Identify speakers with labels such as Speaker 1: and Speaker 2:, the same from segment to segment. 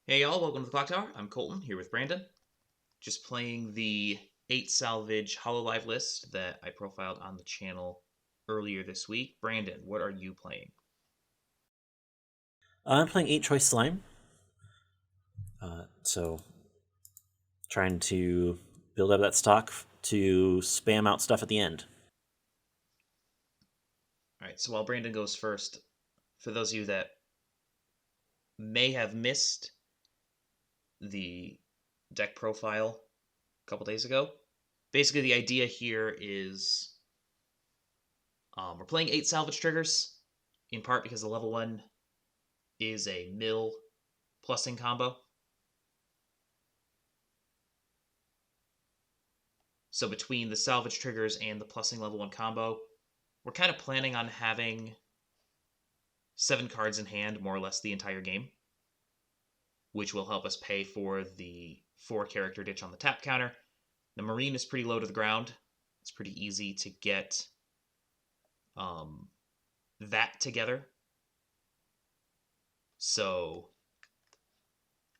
Speaker 1: Hey y'all, welcome to the Clock Tower. I'm Colton, here with Brandon. Just playing the 8 Salvage Hololive list that I profiled on the channel earlier this week. Brandon, what are you playing?
Speaker 2: I'm playing 8 Choice Slime. So, trying to build up that stock to spam out stuff at the end.
Speaker 1: Alright, so while Brandon goes first, for those of you that may have missed the deck profile a couple days ago, basically the idea here is we're playing 8 Salvage triggers, in part because the level 1 is a mill plussing combo. So between the salvage triggers and the plussing level 1 combo, we're kind of planning on having 7 cards in hand more or less the entire game, which will help us pay for the 4 character ditch on the tap counter. The Marine is pretty low to the ground. It's pretty easy to get that together. So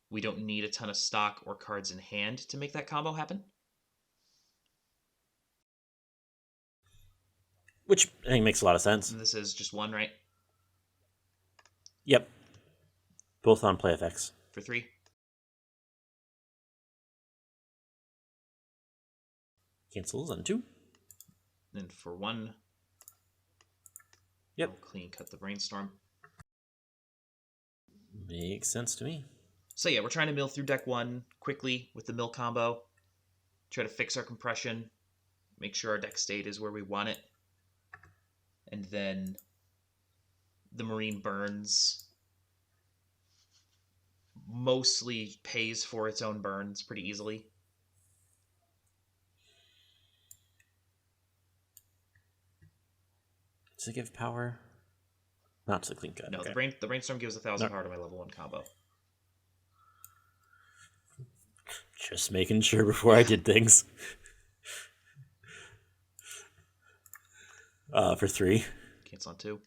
Speaker 1: we don't need a ton of stock or cards in hand to make that combo happen.
Speaker 2: Which I think makes a lot of sense.
Speaker 1: And this is just 1, right?
Speaker 2: Yep. Both on play effects.
Speaker 1: For 3.
Speaker 2: Cancels on 2.
Speaker 1: And for 1,
Speaker 2: Yep.
Speaker 1: I'll clean cut the Brainstorm.
Speaker 2: Makes sense to me.
Speaker 1: So yeah, we're trying to mill through deck 1 quickly with the mill combo. Try to fix our compression. Make sure our deck state is where we want it. And then the Marine burns. Mostly pays for its own burns pretty easily.
Speaker 2: Does it give power? Not to the clean cut.
Speaker 1: No,
Speaker 2: okay.
Speaker 1: the Brainstorm gives 1,000 power to my level 1 combo.
Speaker 2: Just making sure before I did things. For 3.
Speaker 1: Cancel on 2.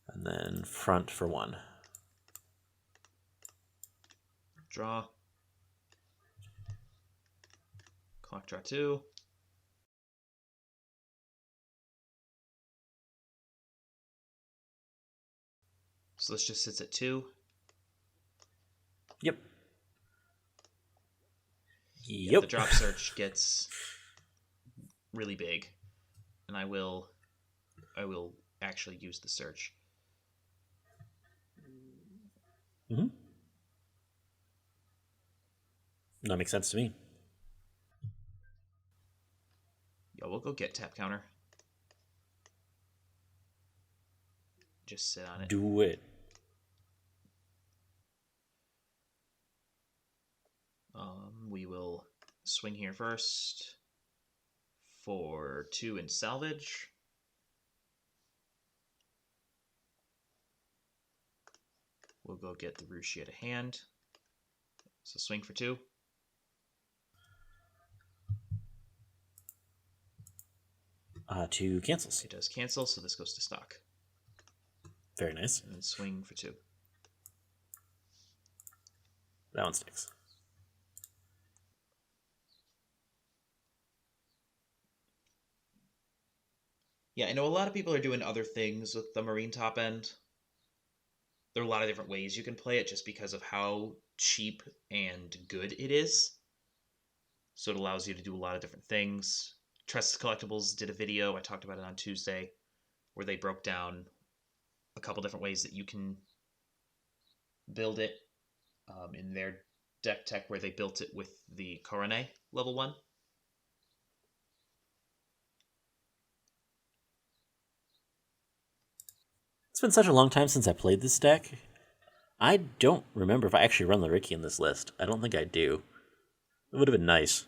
Speaker 2: And then front for 1.
Speaker 1: Draw. Clock draw 2. So this just sits at 2.
Speaker 2: Yep.
Speaker 1: The drop search gets really big, and I will actually use the search.
Speaker 2: Mm-hmm. That makes sense to me.
Speaker 1: Yeah, we'll go get tap counter. Just sit on it.
Speaker 2: Do it.
Speaker 1: We will swing here first for 2 and salvage. We'll go get the Rushi at a hand. So swing for 2.
Speaker 2: Two cancels.
Speaker 1: It does cancel, so this goes to stock.
Speaker 2: Very nice.
Speaker 1: And then swing for 2.
Speaker 2: That one sticks.
Speaker 1: Yeah, I know a lot of people are doing other things with the Marine top end. There are a lot of different ways you can play it just because of how cheap and good it is. So it allows you to do a lot of different things. Trusted Collectibles did a video, I talked about it on Tuesday, where they broke down a couple different ways that you can build it in their deck tech, where they built it with the Coronet level 1.
Speaker 2: It's been such a long time since I played this deck. I don't remember if I actually run Lariki in this list. I don't think I do. It would have been nice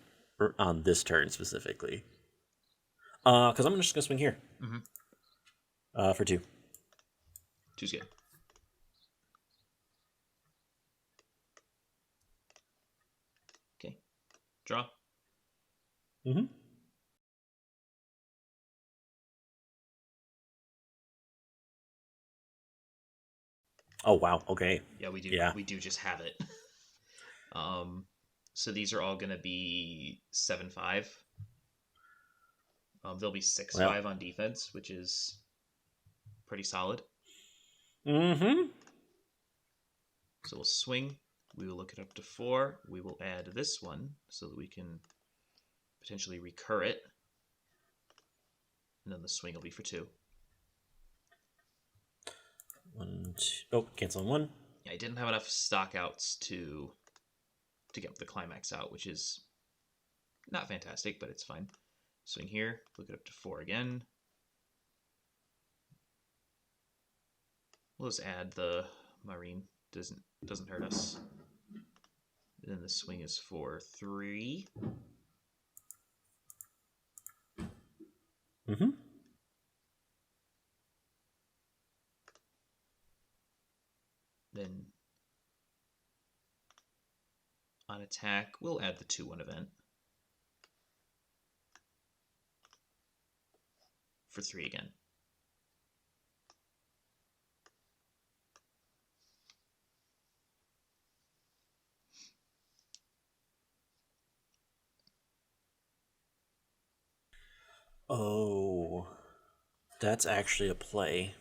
Speaker 2: on this turn specifically. Because I'm just going to swing here. For 2.
Speaker 1: 2's good. Okay. Draw.
Speaker 2: Mm-hmm. Oh, wow. Okay.
Speaker 1: Yeah, we do.
Speaker 2: Yeah.
Speaker 1: We do just have it. So these are all going to be 7-5. They'll be six
Speaker 2: Well.
Speaker 1: five on defense, which is pretty solid.
Speaker 2: Mm-hmm.
Speaker 1: So we'll swing. We will look it up to 4. We will add this one so that we can potentially recur it. And then the swing will be for 2.
Speaker 2: 1, 2. Oh, cancel 1.
Speaker 1: Yeah, I didn't have enough stockouts to get the climax out, which is not fantastic, but it's fine. Swing here, look it up to 4 again. We'll just add the marine. Doesn't hurt us. And then the swing is for 3.
Speaker 2: Mm-hmm.
Speaker 1: Then on attack, we'll add the 2-1 event for 3 again.
Speaker 2: Oh, that's actually a play.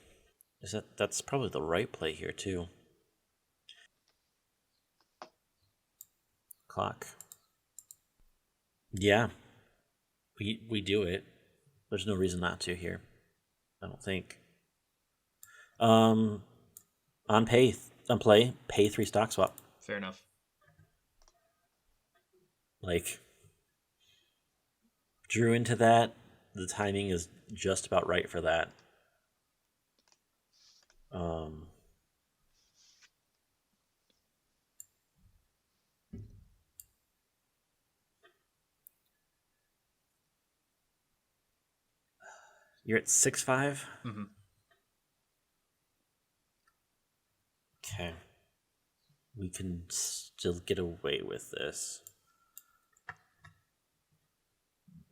Speaker 2: That's probably the right play here too. Clock. Yeah. We do it. There's no reason not to here. I don't think. On play, pay 3 stock swap.
Speaker 1: Fair enough.
Speaker 2: Like, drew into that. The timing is just about right for that. You're at 6-5?
Speaker 1: Mm-hmm.
Speaker 2: Okay. We can still get away with this.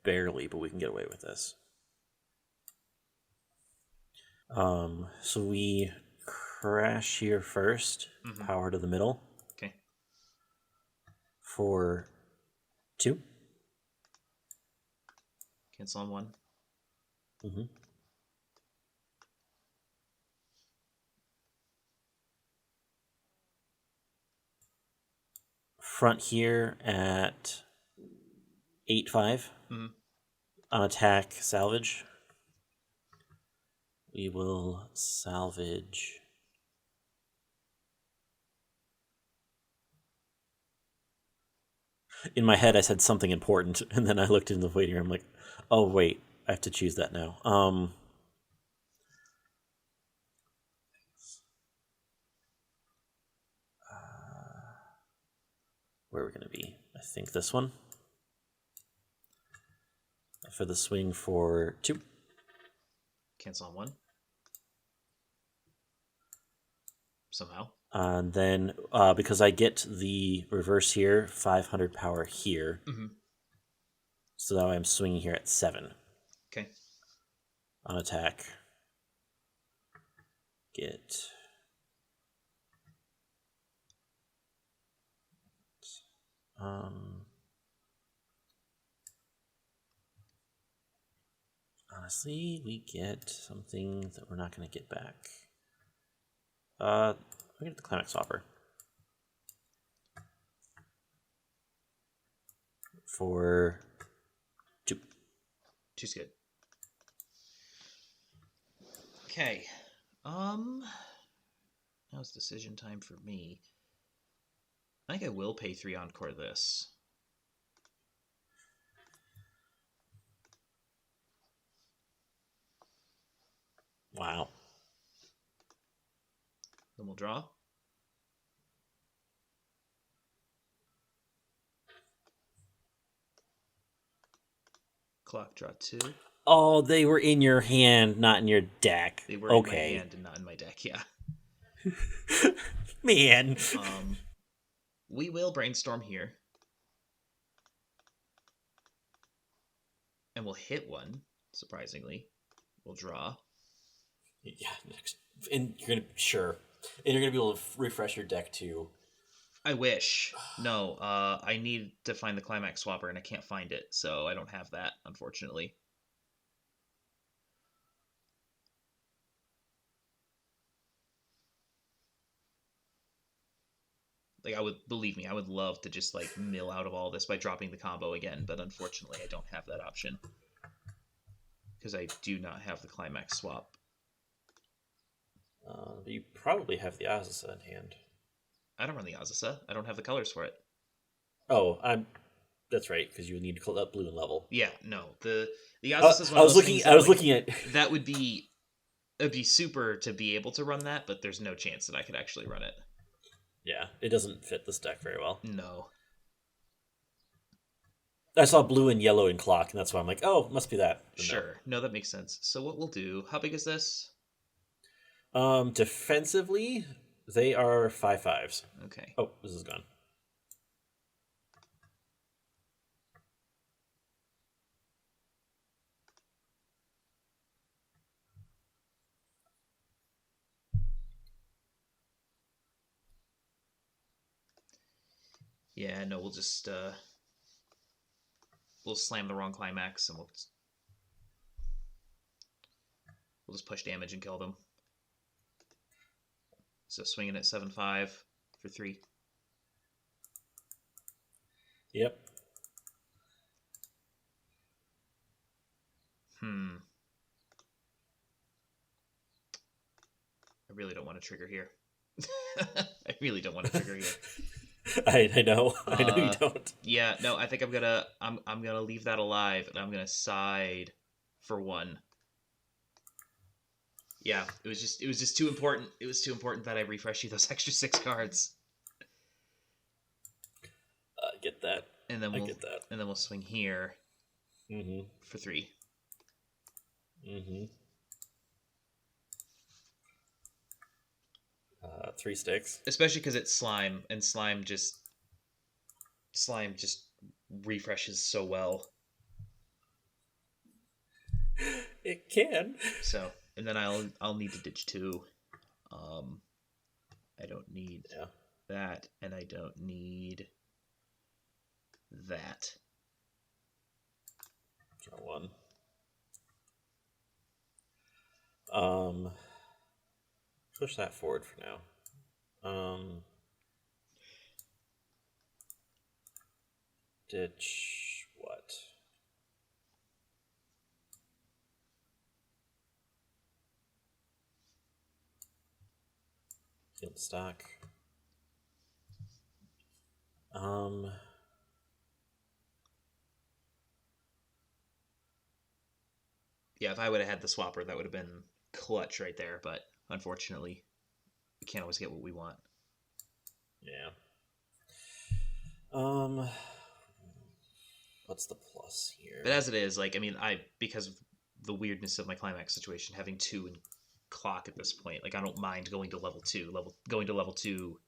Speaker 2: Barely, but we can get away with this. So we crash here 1st, power to the middle.
Speaker 1: Okay.
Speaker 2: For 2.
Speaker 1: Cancel on 1.
Speaker 2: Mm-hmm. Front here at 8-5.
Speaker 1: Mm-hmm.
Speaker 2: On attack, salvage. We will salvage. In my head, I said something important, and then I looked in the waiting room. I'm like, oh wait, I have to choose that now. Where are we going to be? I think this one. For the swing for 2.
Speaker 1: Cancel on 1. Somehow.
Speaker 2: And then, because I get the reverse here, 500 power here.
Speaker 1: Mm-hmm.
Speaker 2: So now I'm swinging here at 7.
Speaker 1: Okay.
Speaker 2: On attack. Get... honestly, we get something that we're not going to get back. We get the climax offer. For 2.
Speaker 1: 2's good. Okay. Now it's decision time for me. I think I will pay 3 encore this.
Speaker 2: Wow.
Speaker 1: Then we'll draw. Clock, draw 2.
Speaker 2: Oh, they were in your hand, not in your deck.
Speaker 1: They were in my hand and not in my deck, yeah.
Speaker 2: Man.
Speaker 1: We will brainstorm here. And we'll hit 1, surprisingly. We'll draw.
Speaker 2: Yeah, next. And you're gonna... Sure. And you're gonna be able to refresh your deck too.
Speaker 1: I wish. No, I need to find the climax swapper, and I can't find it, so I don't have that, unfortunately. Like, I would, believe me, I would love to just, like, mill out of all this by dropping the combo again, but unfortunately I don't have that option. Because I do not have the climax swap.
Speaker 2: But you probably have the Azusa in hand.
Speaker 1: I don't run the Azusa. I don't have the colors for it.
Speaker 2: Oh, that's right, because you would need blue and level.
Speaker 1: Yeah, no. The Azusa is one
Speaker 2: I
Speaker 1: of
Speaker 2: was
Speaker 1: those
Speaker 2: looking.
Speaker 1: things
Speaker 2: I
Speaker 1: that,
Speaker 2: was
Speaker 1: like,
Speaker 2: looking at.
Speaker 1: that would be, it'd be super to be able to run that, but there's no chance that I could actually run it.
Speaker 2: Yeah, it doesn't fit this deck very well.
Speaker 1: No.
Speaker 2: I saw blue and yellow in clock, and that's why I'm like, oh, it must be that. But
Speaker 1: Sure. No, that makes sense. So what we'll do, how big is this?
Speaker 2: no. Defensively, they are 5/5s.
Speaker 1: Okay.
Speaker 2: Oh, this is gone.
Speaker 1: Yeah, no, we'll just we'll slam the wrong climax and we'll just push damage and kill them. So swinging at 7/5 for 3.
Speaker 2: Yep.
Speaker 1: I really don't want to trigger here. I really don't want to trigger here.
Speaker 2: I know. I know you don't.
Speaker 1: Yeah, no, I think I'm gonna leave that alive, and I'm gonna side for 1. Yeah, it was just too important. It was too important that I refresh you those extra 6 cards.
Speaker 2: I get that.
Speaker 1: And then
Speaker 2: I get that.
Speaker 1: And then we'll swing here for 3.
Speaker 2: 3 sticks.
Speaker 1: Especially because it's slime, and slime just refreshes so well.
Speaker 2: It can.
Speaker 1: So, and then I'll need to ditch 2. I don't need that, and I don't need that.
Speaker 2: Draw 1. Push that forward for now. Ditch what? Field stock.
Speaker 1: Yeah, if I would have had the swapper, that would have been clutch right there, but unfortunately, we can't always get what we want.
Speaker 2: Yeah. What's the plus here?
Speaker 1: But as it is, like, I mean, because of the weirdness of my climax situation, having 2 in clock at this point, like, I don't mind going to level 2. Going to level 2,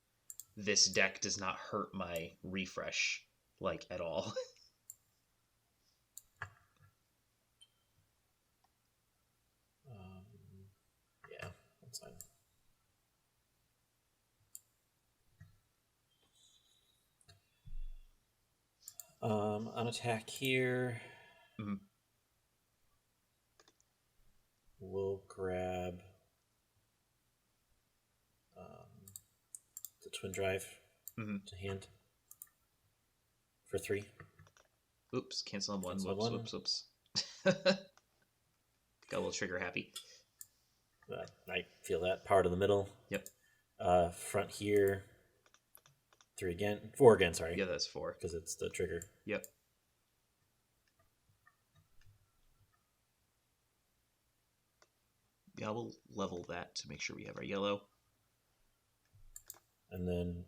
Speaker 1: this deck does not hurt my refresh, like, at all.
Speaker 2: Yeah, that's fine. On attack here, we'll grab the twin drive to hand for 3.
Speaker 1: Oops, cancel on 1. Whoops. Got a little trigger happy.
Speaker 2: I feel that. Power to the middle.
Speaker 1: Yep.
Speaker 2: Front here. 3 again. 4 again, sorry.
Speaker 1: Yeah, that's 4.
Speaker 2: Because it's the trigger.
Speaker 1: Yep. Yeah, we'll level that to make sure we have our yellow.
Speaker 2: And then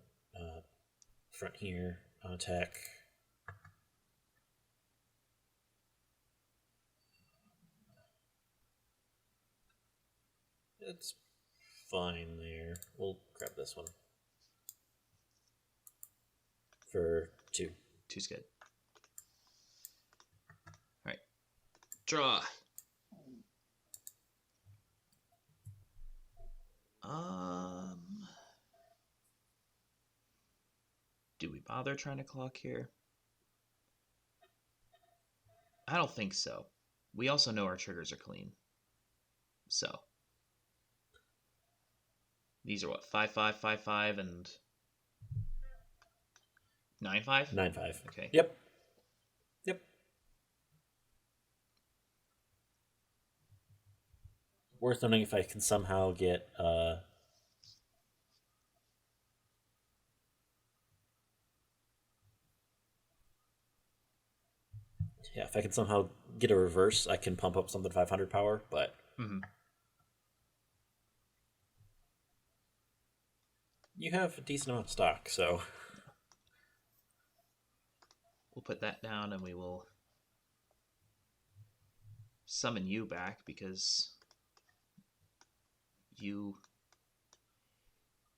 Speaker 2: front here on attack. It's fine there. We'll grab this one. For 2.
Speaker 1: 2's good. Alright. Draw. Do we bother trying to clock here? I don't think so. We also know our triggers are clean. So. These are what? 5/5, 5/5, and 9/5?
Speaker 2: 9/5.
Speaker 1: Okay.
Speaker 2: Yep. Yep. Worth noting if I can somehow get yeah, if I can somehow get a reverse, I can pump up something 500 power, but you have a decent amount of stock, so
Speaker 1: we'll put that down and we will summon you back because you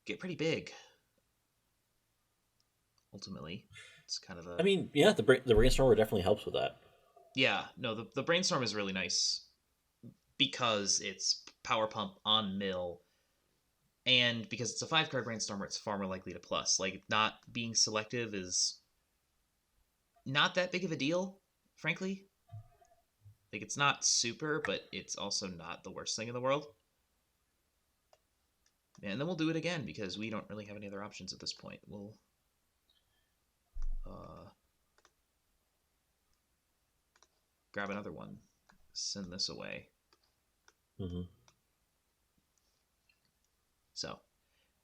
Speaker 1: get pretty big. Ultimately, it's kind of a.
Speaker 2: I mean, yeah, the brainstormer definitely helps with that.
Speaker 1: Yeah, no, the brainstorm is really nice because it's power pump on mill, and because it's a 5-card brainstormer, it's far more likely to plus. Like, not being selective is not that big of a deal, frankly. Like, it's not super, but it's also not the worst thing in the world. And then we'll do it again because we don't really have any other options at this point. We'll grab another one, send this away. So,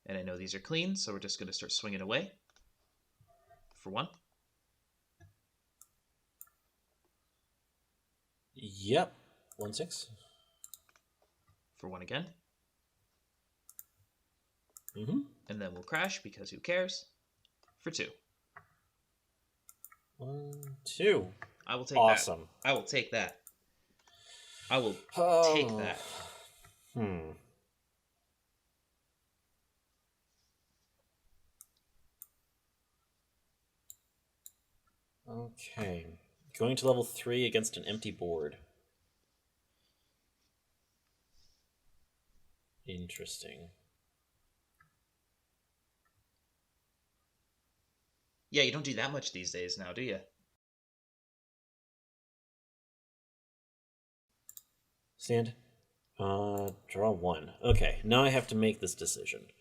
Speaker 1: and I know these are clean, so we're just going to start swinging away for 1.
Speaker 2: Yep. 1/6.
Speaker 1: For 1 again.
Speaker 2: And
Speaker 1: then we'll crash because who cares? For 2.
Speaker 2: 1, 2.
Speaker 1: I will take
Speaker 2: awesome.
Speaker 1: that. I will take that. I will take that.
Speaker 2: Okay. Going to level 3 against an empty board. Interesting.
Speaker 1: Yeah, you don't do that much these days now, do you?
Speaker 2: Stand. Draw 1. Okay, now I have to make this decision.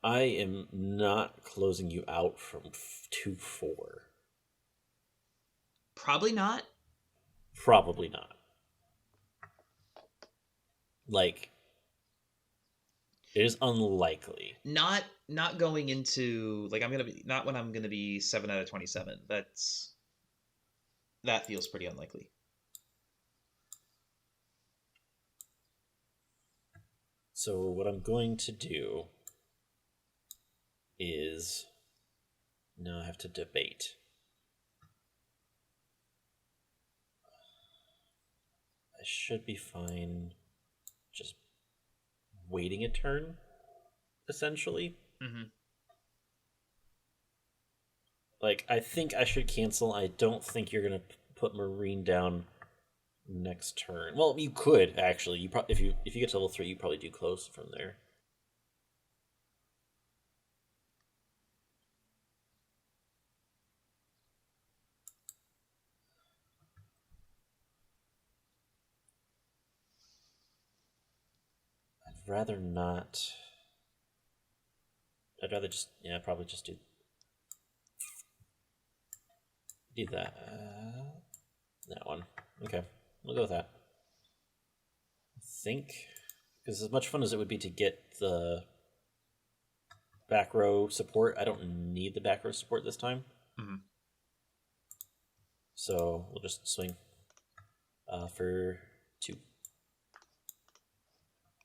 Speaker 2: I am not closing you out from 2/4.
Speaker 1: Probably not.
Speaker 2: Probably not. Like, it is unlikely.
Speaker 1: Not going into like I'm gonna be not when I'm gonna be 7 out of 27. That feels pretty unlikely.
Speaker 2: So what I'm going to do is now I have to debate. I should be fine just waiting a turn, essentially. Like, I think I should cancel. I don't think you're going to put Marine down next turn. Well, you could, actually. If you get to level 3, you probably do close from there. I'd rather not. I'd rather just, probably just do that. That one. Okay, we'll go with that. I think, because as much fun as it would be to get the back row support, I don't need the back row support this time. So we'll just swing for 2.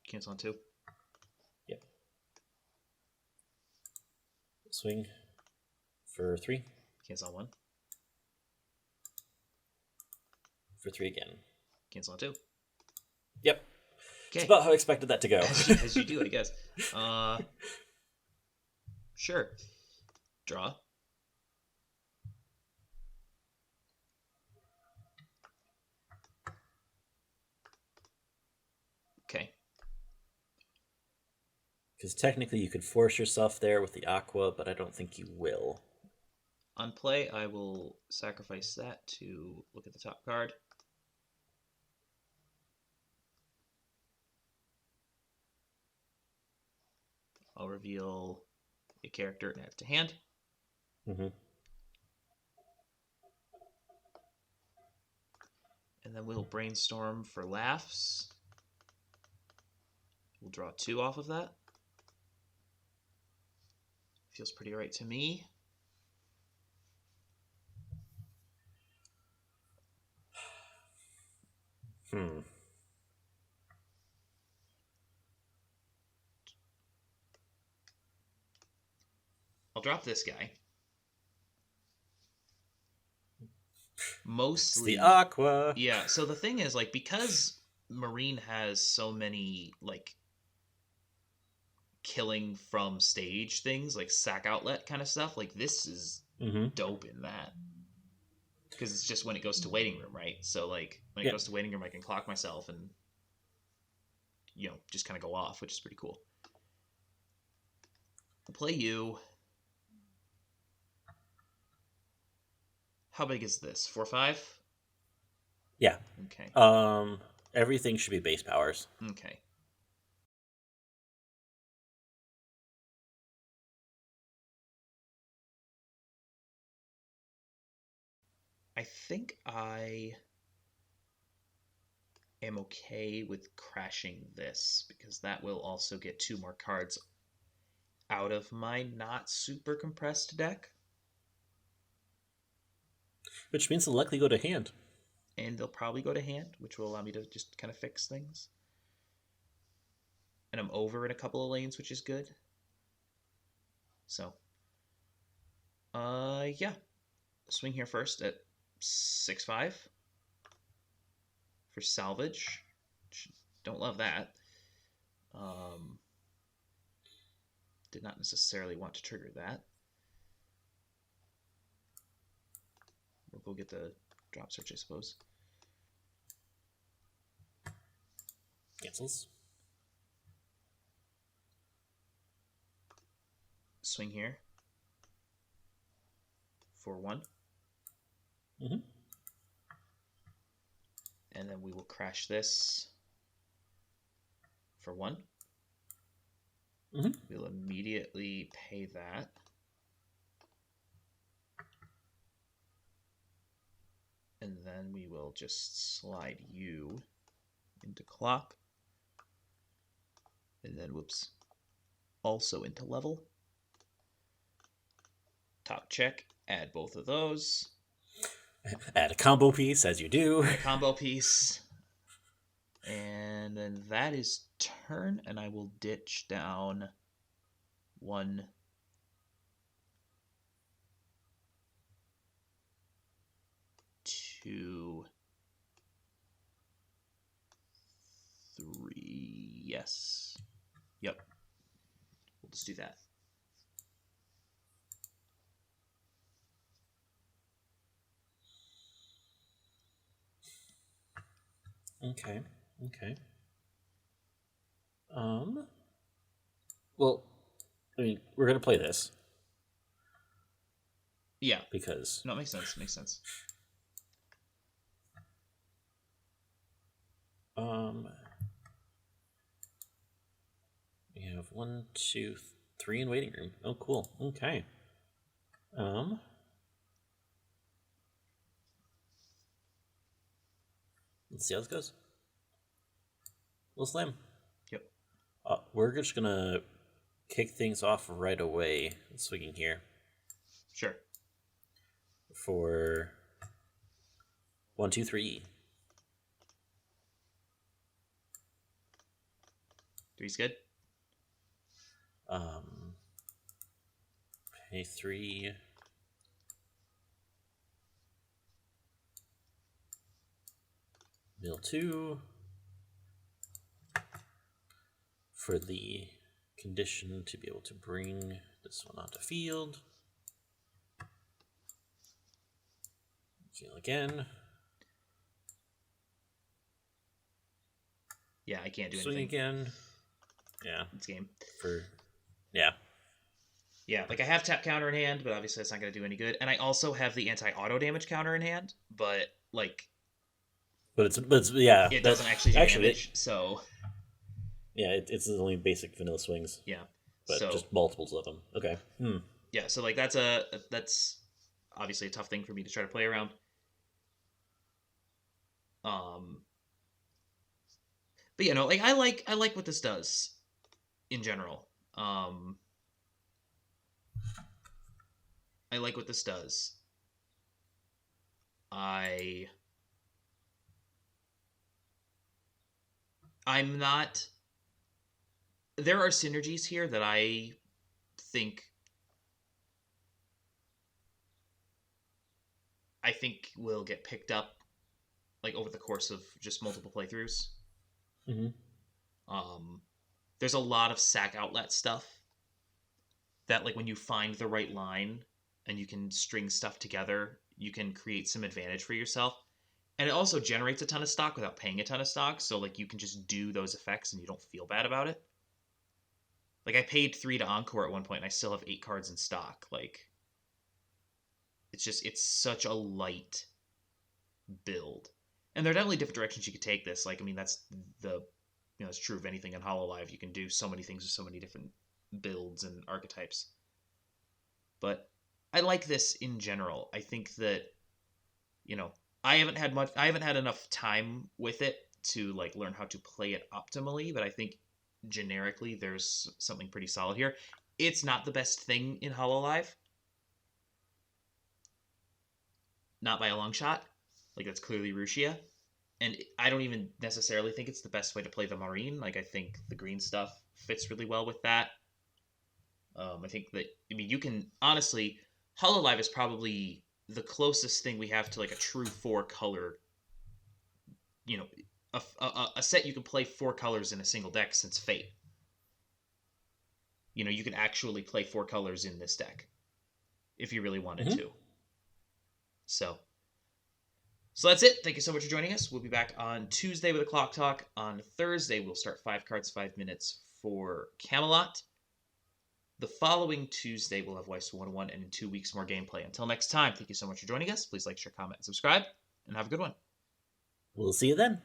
Speaker 1: Cancel on 2.
Speaker 2: Yep. Swing for 3.
Speaker 1: Cancel on 1.
Speaker 2: For 3 again.
Speaker 1: Cancel on 2.
Speaker 2: Yep.
Speaker 1: Okay.
Speaker 2: It's about how I expected that to go.
Speaker 1: As you do, I guess. Sure. Draw. Okay.
Speaker 2: Because technically you could force yourself there with the Aqua, but I don't think you will.
Speaker 1: On play, I will sacrifice that to look at the top card. I'll reveal a character and add it to hand.
Speaker 2: Mm-hmm.
Speaker 1: And then we'll brainstorm for laughs. We'll draw 2 off of that. Feels pretty right to me. I'll drop this guy. Mostly
Speaker 2: it's the Aqua.
Speaker 1: Yeah, so the thing is, like, because Marine has so many, like, killing from stage things, like sack outlet kind of stuff, like, this is dope in that. Because it's just when it goes to waiting room, right? So, like, when it goes to waiting room, I can clock myself and, you know, just kind of go off, which is pretty cool. I'll play you. How big is this? 4/5?
Speaker 2: Yeah.
Speaker 1: Okay.
Speaker 2: Everything should be base powers.
Speaker 1: Okay. I think I am okay with crashing this because that will also get 2 more cards out of my not super compressed deck.
Speaker 2: Which means they'll likely go to hand.
Speaker 1: And they'll probably go to hand, which will allow me to just kind of fix things. And I'm over in a couple of lanes, which is good. So, yeah. Swing here first at 6/5 for Salvage. Don't love that. Did not necessarily want to trigger that. We'll go get the drop search, I suppose.
Speaker 2: Cancels.
Speaker 1: Swing here for 1.
Speaker 2: Mm-hmm.
Speaker 1: And then we will crash this for 1.
Speaker 2: Mm-hmm.
Speaker 1: We'll immediately pay that. And then we will just slide you into clock. And then, whoops, also into level. Top check, add both of those.
Speaker 2: Add a combo piece, as you do.
Speaker 1: Add a combo piece. And then that is turn, and I will ditch down 1, 2, 3. Yes. Yep. We'll just do that.
Speaker 2: Okay. Well, I mean, we're gonna play this.
Speaker 1: Yeah.
Speaker 2: Because
Speaker 1: no, it makes sense. Makes sense.
Speaker 2: We have 1, 2, 3 in waiting room. Oh, cool. Okay. Let's see how this goes. We'll slam.
Speaker 1: Yep.
Speaker 2: We're just gonna kick things off right away. Swinging here.
Speaker 1: Sure.
Speaker 2: For 1, 2, 3.
Speaker 1: 3's good.
Speaker 2: Pay 3. Mill 2. For the condition to be able to bring this one onto field. Heal again.
Speaker 1: Yeah, I can't do
Speaker 2: Swing
Speaker 1: anything.
Speaker 2: again. Yeah.
Speaker 1: this game.
Speaker 2: For yeah.
Speaker 1: Yeah, like I have tap counter in hand, but obviously that's not going to do any good. And I also have the anti-auto damage counter in hand, but like
Speaker 2: But it's yeah.
Speaker 1: it
Speaker 2: That
Speaker 1: doesn't actually do
Speaker 2: actually
Speaker 1: damage. So
Speaker 2: yeah, it's only basic vanilla swings,
Speaker 1: yeah,
Speaker 2: but
Speaker 1: so
Speaker 2: just multiples of them. Okay.
Speaker 1: yeah, so like that's obviously a tough thing for me to try to play around. Um, but like I like what this does in general. I like what this does. I I'm not. There are synergies here that think I think will get picked up like over the course of just multiple playthroughs.
Speaker 2: Mm-hmm.
Speaker 1: Um, there's a lot of sack outlet stuff that like when you find the right line and you can string stuff together, you can create some advantage for yourself. And it also generates a ton of stock without paying a ton of stock, so like you can just do those effects and you don't feel bad about it. Like I paid 3 to Encore at one point and I still have 8 cards in stock. Like it's such a light build. And there are definitely different directions you could take this. Like I mean that's the it's true of anything in Hololive. You can do so many things with so many different builds and archetypes. But I like this in general. I think that you know, I haven't had enough time with it to like learn how to play it optimally, but I think generically there's something pretty solid here. It's not the best thing in Hololive. Not by a long shot. Like that's clearly Rushia. And I don't even necessarily think it's the best way to play the Marine. Like I think the green stuff fits really well with that. I think that you can honestly Hololive is probably the closest thing we have to like a true 4-color, you know, a set you can play 4 colors in a single deck since Fate. You can actually play 4 colors in this deck if you really wanted
Speaker 2: Mm-hmm.
Speaker 1: to. So that's it. Thank you so much for joining us. We'll be back on Tuesday with a Clock Talk. On Thursday, we'll start 5 cards, 5 minutes for Camelot. The following Tuesday, we'll have Weiss 101, and in 2 weeks, more gameplay. Until next time, thank you so much for joining us. Please like, share, comment, and subscribe, and have a good one.
Speaker 2: We'll see you then.